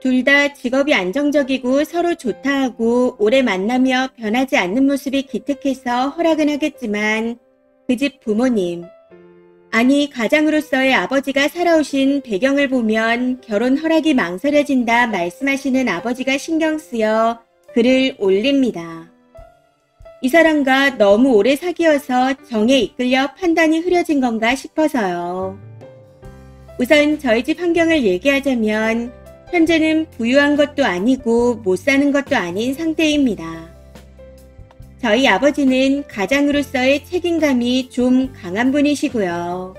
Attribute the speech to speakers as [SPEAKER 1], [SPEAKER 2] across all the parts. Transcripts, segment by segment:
[SPEAKER 1] 둘 다 직업이 안정적이고 서로 좋다 하고 오래 만나며 변하지 않는 모습이 기특해서 허락은 하겠지만 그 집 부모님, 아니 가장으로서의 아버지가 살아오신 배경을 보면 결혼 허락이 망설여진다 말씀하시는 아버지가 신경 쓰여 글을 올립니다. 이 사람과 너무 오래 사귀어서 정에 이끌려 판단이 흐려진 건가 싶어서요. 우선 저희 집 환경을 얘기하자면 현재는 부유한 것도 아니고 못 사는 것도 아닌 상태입니다. 저희 아버지는 가장으로서의 책임감이 좀 강한 분이시고요.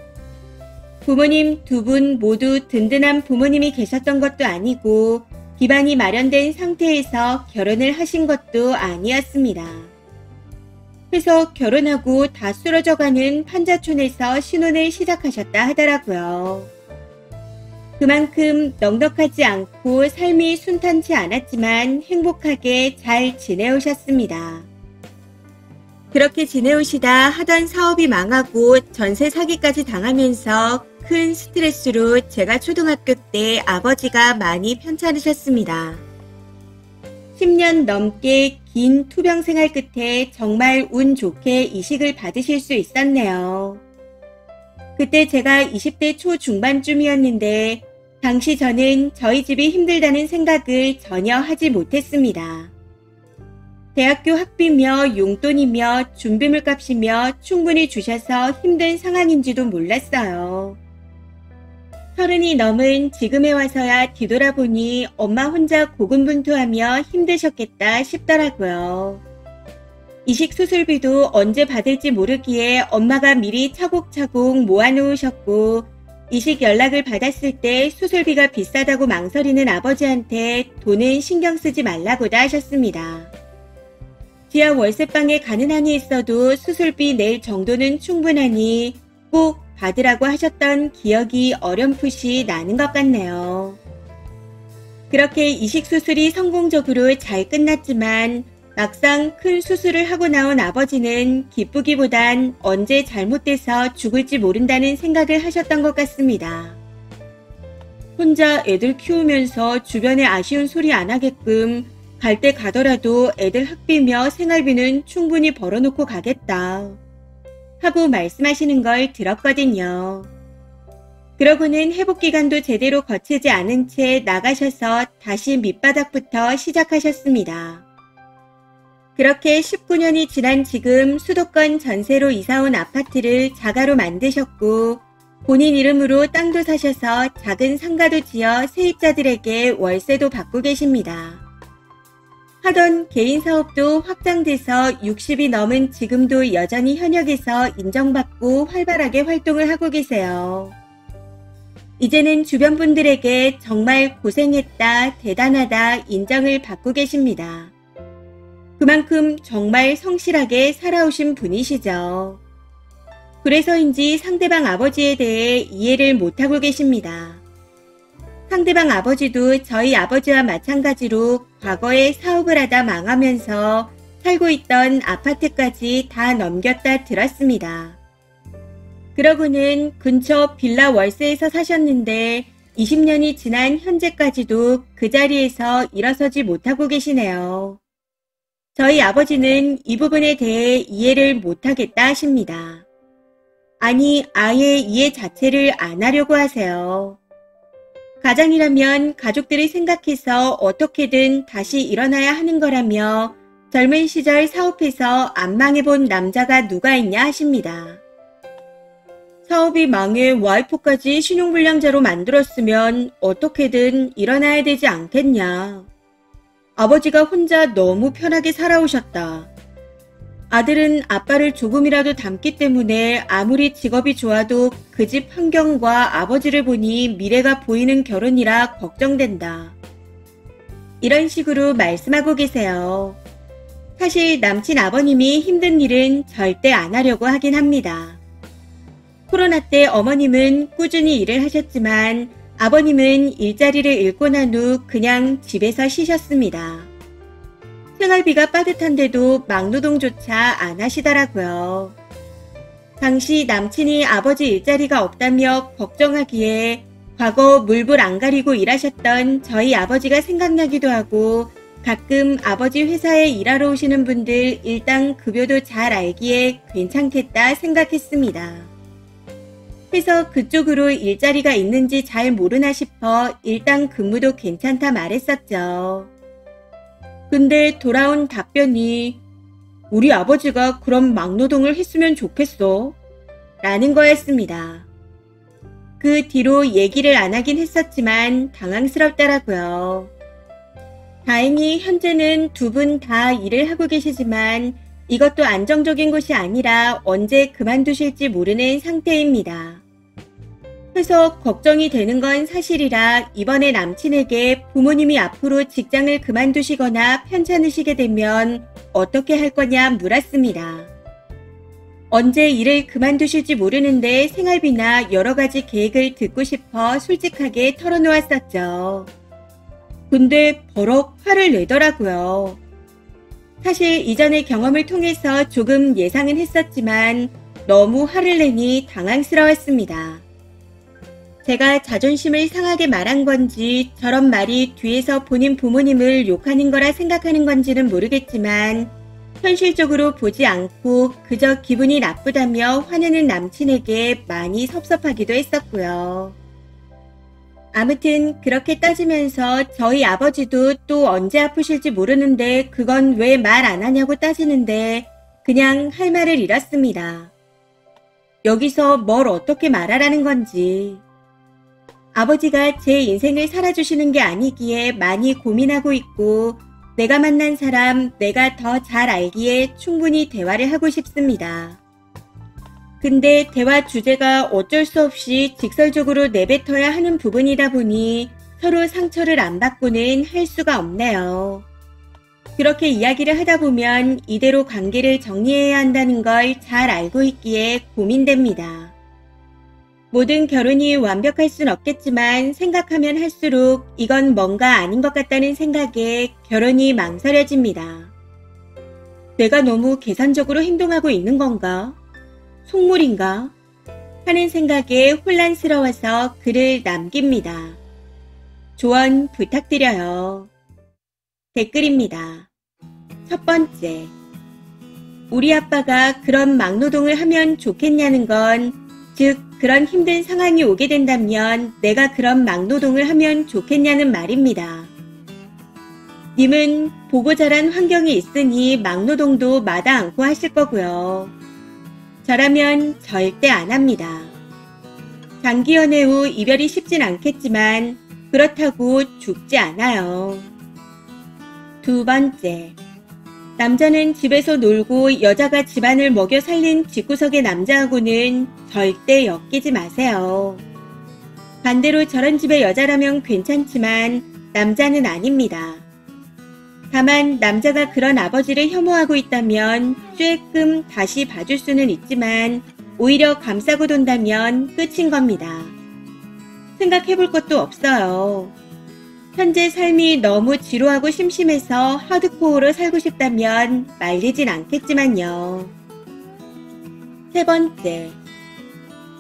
[SPEAKER 1] 부모님 두 분 모두 든든한 부모님이 계셨던 것도 아니고 기반이 마련된 상태에서 결혼을 하신 것도 아니었습니다. 그래서 결혼하고 다 쓰러져가는 판자촌에서 신혼을 시작하셨다 하더라고요. 그만큼 넉넉하지 않고 삶이 순탄치 않았지만 행복하게 잘 지내오셨습니다. 그렇게 지내오시다 하던 사업이 망하고 전세 사기까지 당하면서 큰 스트레스로 제가 초등학교 때 아버지가 많이 편찮으셨습니다. 10년 넘게 긴 투병 생활 끝에 정말 운 좋게 이식을 받으실 수 있었네요. 그때 제가 20대 초중반쯤이었는데 당시 저는 저희 집이 힘들다는 생각을 전혀 하지 못했습니다. 대학교 학비며 용돈이며 준비물 값이며 충분히 주셔서 힘든 상황인지도 몰랐어요. 30이 넘은 지금에 와서야 뒤돌아보니 엄마 혼자 고군분투하며 힘드셨겠다 싶더라고요. 이식 수술비도 언제 받을지 모르기에 엄마가 미리 차곡차곡 모아놓으셨고 이식 연락을 받았을 때 수술비가 비싸다고 망설이는 아버지한테 돈은 신경 쓰지 말라고다 하셨습니다. 지하 월세방에 가는 한이 있어도 수술비 낼 정도는 충분하니 꼭 받으라고 하셨던 기억이 어렴풋이 나는 것 같네요. 그렇게 이식 수술이 성공적으로 잘 끝났지만 막상 큰 수술을 하고 나온 아버지는 기쁘기보단 언제 잘못돼서 죽을지 모른다는 생각을 하셨던 것 같습니다. 혼자 애들 키우면서 주변에 아쉬운 소리 안 하게끔 갈 때 가더라도 애들 학비며 생활비는 충분히 벌어놓고 가겠다 하고 말씀하시는 걸 들었거든요. 그러고는 회복기간도 제대로 거치지 않은 채 나가셔서 다시 밑바닥부터 시작하셨습니다. 그렇게 19년이 지난 지금 수도권 전세로 이사온 아파트를 자가로 만드셨고 본인 이름으로 땅도 사셔서 작은 상가도 지어 세입자들에게 월세도 받고 계십니다. 하던 개인 사업도 확장돼서 60이 넘은 지금도 여전히 현역에서 인정받고 활발하게 활동을 하고 계세요. 이제는 주변 분들에게 정말 고생했다, 대단하다 인정을 받고 계십니다. 그만큼 정말 성실하게 살아오신 분이시죠. 그래서인지 상대방 아버지에 대해 이해를 못하고 계십니다. 상대방 아버지도 저희 아버지와 마찬가지로 과거에 사업을 하다 망하면서 살고 있던 아파트까지 다 넘겼다 들었습니다. 그러고는 근처 빌라 월세에서 사셨는데 20년이 지난 현재까지도 그 자리에서 일어서지 못하고 계시네요. 저희 아버지는 이 부분에 대해 이해를 못하겠다 하십니다. 아니, 아예 이해 자체를 안 하려고 하세요. 가장이라면 가족들을 생각해서 어떻게든 다시 일어나야 하는 거라며 젊은 시절 사업해서 안 망해본 남자가 누가 있냐 하십니다. 사업이 망해 와이프까지 신용불량자로 만들었으면 어떻게든 일어나야 되지 않겠냐. 아버지가 혼자 너무 편하게 살아오셨다. 아들은 아빠를 조금이라도 닮기 때문에 아무리 직업이 좋아도 그 집 환경과 아버지를 보니 미래가 보이는 결혼이라 걱정된다. 이런 식으로 말씀하고 계세요. 사실 남친 아버님이 힘든 일은 절대 안 하려고 하긴 합니다. 코로나 때 어머님은 꾸준히 일을 하셨지만 아버님은 일자리를 잃고 난 후 그냥 집에서 쉬셨습니다. 생활비가 빠듯한데도 막노동조차 안 하시더라고요. 당시 남친이 아버지 일자리가 없다며 걱정하기에 과거 물불 안 가리고 일하셨던 저희 아버지가 생각나기도 하고 가끔 아버지 회사에 일하러 오시는 분들 일당 급여도 잘 알기에 괜찮겠다 생각했습니다. 해서 그쪽으로 일자리가 있는지 잘 모르나 싶어 일당 근무도 괜찮다 말했었죠. 근데 돌아온 답변이 우리 아버지가 그런 막노동을 했으면 좋겠어 라는 거였습니다. 그 뒤로 얘기를 안 하긴 했었지만 당황스럽더라고요. 다행히 현재는 두 분 다 일을 하고 계시지만 이것도 안정적인 곳이 아니라 언제 그만두실지 모르는 상태입니다. 그래서 걱정이 되는 건 사실이라 이번에 남친에게 부모님이 앞으로 직장을 그만두시거나 편찮으시게 되면 어떻게 할 거냐 물었습니다. 언제 일을 그만두실지 모르는데 생활비나 여러 가지 계획을 듣고 싶어 솔직하게 털어놓았었죠. 근데 버럭 화를 내더라고요. 사실 이전의 경험을 통해서 조금 예상은 했었지만 너무 화를 내니 당황스러웠습니다. 제가 자존심을 상하게 말한 건지 저런 말이 뒤에서 본인 부모님을 욕하는 거라 생각하는 건지는 모르겠지만 현실적으로 보지 않고 그저 기분이 나쁘다며 화내는 남친에게 많이 섭섭하기도 했었고요. 아무튼 그렇게 따지면서 저희 아버지도 또 언제 아프실지 모르는데 그건 왜 말 안 하냐고 따지는데 그냥 할 말을 잃었습니다. 여기서 뭘 어떻게 말하라는 건지. 아버지가 제 인생을 살아주시는 게 아니기에 많이 고민하고 있고 내가 만난 사람 내가 더 잘 알기에 충분히 대화를 하고 싶습니다. 근데 대화 주제가 어쩔 수 없이 직설적으로 내뱉어야 하는 부분이다 보니 서로 상처를 안 받고는 할 수가 없네요. 그렇게 이야기를 하다 보면 이대로 관계를 정리해야 한다는 걸 잘 알고 있기에 고민됩니다. 모든 결혼이 완벽할 순 없겠지만 생각하면 할수록 이건 뭔가 아닌 것 같다는 생각에 결혼이 망설여집니다. 내가 너무 계산적으로 행동하고 있는 건가? 속물인가? 하는 생각에 혼란스러워서 글을 남깁니다. 조언 부탁드려요. 댓글입니다. 첫 번째, 우리 아빠가 그런 막노동을 하면 좋겠냐는 건, 즉 그런 힘든 상황이 오게 된다면 내가 그런 막노동을 하면 좋겠냐는 말입니다. 님은 보고 자란 환경이 있으니 막노동도 마다 않고 하실 거고요. 저라면 절대 안 합니다. 장기 연애 후 이별이 쉽진 않겠지만 그렇다고 죽지 않아요. 두 번째, 남자는 집에서 놀고 여자가 집안을 먹여 살린 집구석의 남자하고는 절대 엮이지 마세요. 반대로 저런 집의 여자라면 괜찮지만 남자는 아닙니다. 다만 남자가 그런 아버지를 혐오하고 있다면 쬐끔 다시 봐줄 수는 있지만 오히려 감싸고 돈다면 끝인 겁니다. 생각해볼 것도 없어요. 현재 삶이 너무 지루하고 심심해서 하드코어로 살고 싶다면 말리진 않겠지만요. 세 번째,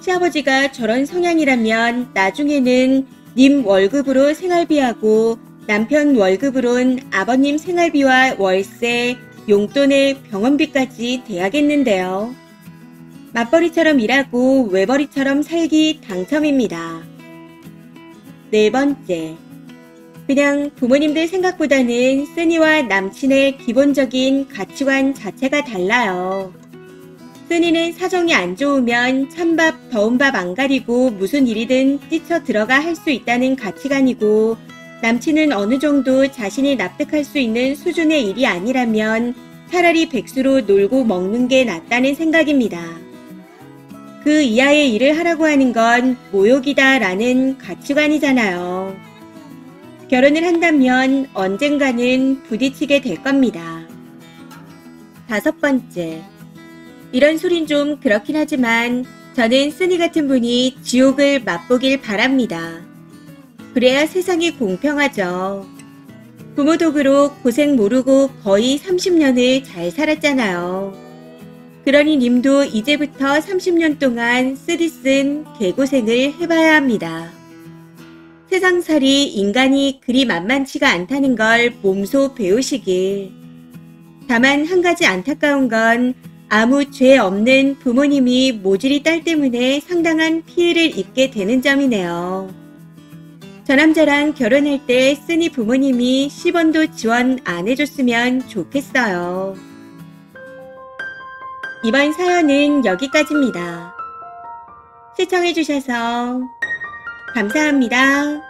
[SPEAKER 1] 시아버지가 저런 성향이라면 나중에는 님 월급으로 생활비하고 남편 월급으론 아버님 생활비와 월세, 용돈에 병원비까지 대야겠는데요. 맞벌이처럼 일하고 외벌이처럼 살기 당첨입니다. 네 번째, 그냥 부모님들 생각보다는 쓰니와 남친의 기본적인 가치관 자체가 달라요. 쓰니는 사정이 안 좋으면 찬밥 더운 밥 안 가리고 무슨 일이든 뛰쳐 들어가 할 수 있다는 가치관이고, 남친은 어느 정도 자신이 납득할 수 있는 수준의 일이 아니라면 차라리 백수로 놀고 먹는 게 낫다는 생각입니다. 그 이하의 일을 하라고 하는 건 모욕이다 라는 가치관이잖아요. 결혼을 한다면 언젠가는 부딪히게 될 겁니다. 다섯 번째, 이런 소린 좀 그렇긴 하지만 저는 쓰니 같은 분이 지옥을 맛보길 바랍니다. 그래야 세상이 공평하죠. 부모 덕으로 고생 모르고 거의 30년을 잘 살았잖아요. 그러니 님도 이제부터 30년 동안 쓰디쓴 개고생을 해봐야 합니다. 세상살이 인간이 그리 만만치가 않다는 걸 몸소 배우시길. 다만 한 가지 안타까운 건 아무 죄 없는 부모님이 모질이 딸 때문에 상당한 피해를 입게 되는 점이네요. 저 남자랑 결혼할 때 쓰니 부모님이 10원도 지원 안 해줬으면 좋겠어요. 이번 사연은 여기까지입니다. 시청해주셔서 감사합니다.